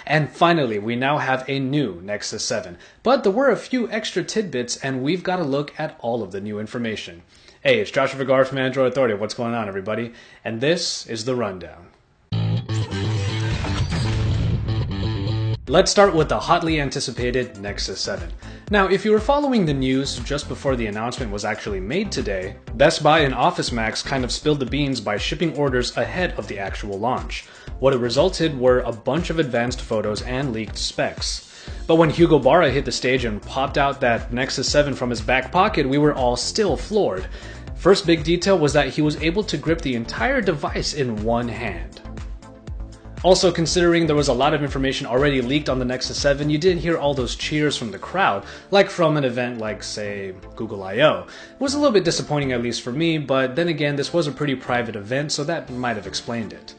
And finally, we now have a new Nexus 7. But there were a few extra tidbits, and we've got to look at all of the new information. Hey, it's Joshua Vergara from Android Authority. What's going on, everybody? And this is the rundown. Let's start with the hotly anticipated Nexus 7. Now, if you were following the news just before the announcement was actually made today, Best Buy and Office Max kind of spilled the beans by shipping orders ahead of the actual launch. What it resulted were a bunch of advanced photos and leaked specs. But when Hugo Barra hit the stage and popped out that Nexus 7 from his back pocket, we were all still floored. First big detail was that he was able to grip the entire device in one hand. Also, considering there was a lot of information already leaked on the Nexus 7, you didn't hear all those cheers from the crowd, like from an event like, say, Google I/O. It was a little bit disappointing, at least for me, but then again, this was a pretty private event, so that might have explained it.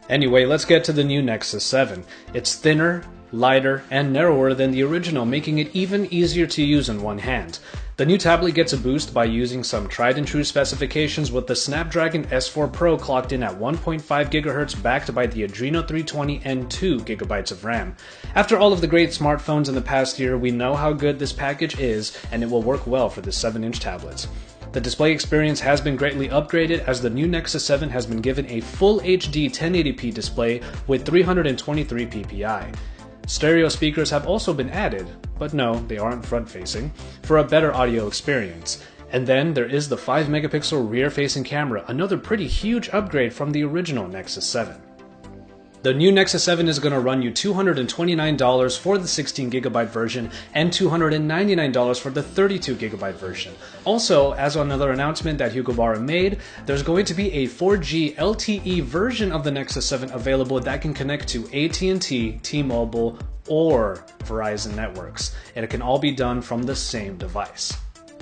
Anyway, let's get to the new Nexus 7. It's thinner, lighter, and narrower than the original, making it even easier to use in one hand. The new tablet gets a boost by using some tried-and-true specifications, with the Snapdragon S4 Pro clocked in at 1.5 GHz backed by the Adreno 320 and 2 GB of RAM. After all of the great smartphones in the past year, we know how good this package is, and it will work well for the 7-inch tablets. The display experience has been greatly upgraded, as the new Nexus 7 has been given a full HD 1080p display with 323 ppi. Stereo speakers have also been added, but no, they aren't front-facing, for a better audio experience. And then there is the 5-megapixel rear-facing camera, another pretty huge upgrade from the original Nexus 7. The new Nexus 7 is going to run you $229 for the 16GB version and $299 for the 32GB version. Also, as another announcement that Hugo Barra made, there's going to be a 4G LTE version of the Nexus 7 available that can connect to AT&T, T-Mobile, or Verizon networks, and it can all be done from the same device.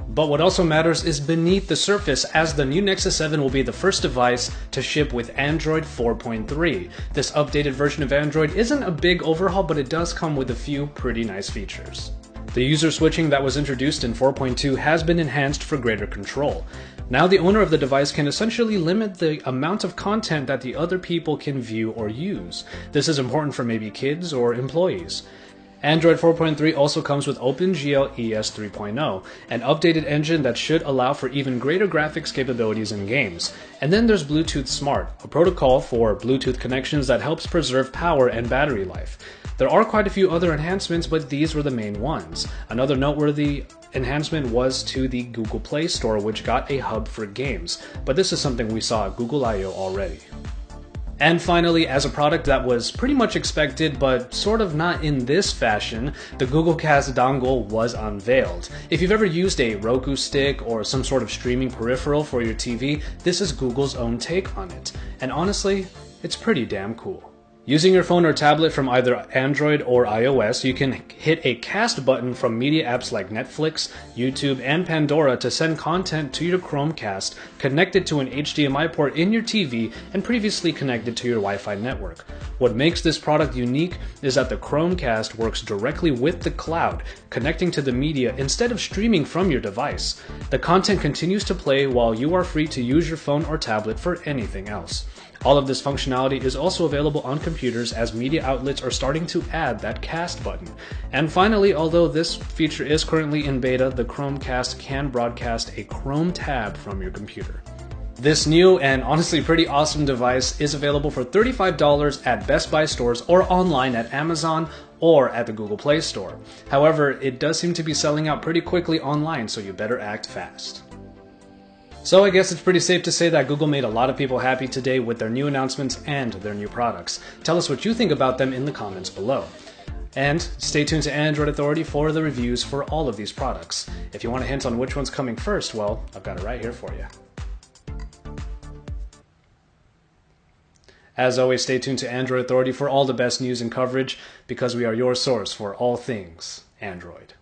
But what also matters is beneath the surface, as the new Nexus 7 will be the first device to ship with Android 4.3. This updated version of Android isn't a big overhaul, but it does come with a few pretty nice features. The user switching that was introduced in 4.2 has been enhanced for greater control. Now the owner of the device can essentially limit the amount of content that the other people can view or use. This is important for maybe kids or employees. Android 4.3 also comes with OpenGL ES 3.0, an updated engine that should allow for even greater graphics capabilities in games. And then there's Bluetooth Smart, a protocol for Bluetooth connections that helps preserve power and battery life. There are quite a few other enhancements, but these were the main ones. Another noteworthy enhancement was to the Google Play Store, which got a hub for games, but this is something we saw at Google I/O already. And finally, as a product that was pretty much expected, but sort of not in this fashion, the Chromecast dongle was unveiled. If you've ever used a Roku stick or some sort of streaming peripheral for your TV, this is Google's own take on it. And honestly, it's pretty damn cool. Using your phone or tablet from either Android or iOS, you can hit a cast button from media apps like Netflix, YouTube, and Pandora to send content to your Chromecast, connected to an HDMI port in your TV, and previously connected to your Wi-Fi network. What makes this product unique is that the Chromecast works directly with the cloud, connecting to the media instead of streaming from your device. The content continues to play while you are free to use your phone or tablet for anything else. All of this functionality is also available on computers, as media outlets are starting to add that cast button. And finally, although this feature is currently in beta, the Chromecast can broadcast a Chrome tab from your computer. This new and honestly pretty awesome device is available for $35 at Best Buy stores or online at Amazon or at the Google Play Store. However, it does seem to be selling out pretty quickly online, so you better act fast. So I guess it's pretty safe to say that Google made a lot of people happy today with their new announcements and their new products. Tell us what you think about them in the comments below. And stay tuned to Android Authority for the reviews for all of these products. If you want a hint on which one's coming first, well, I've got it right here for you. As always, stay tuned to Android Authority for all the best news and coverage, because we are your source for all things Android.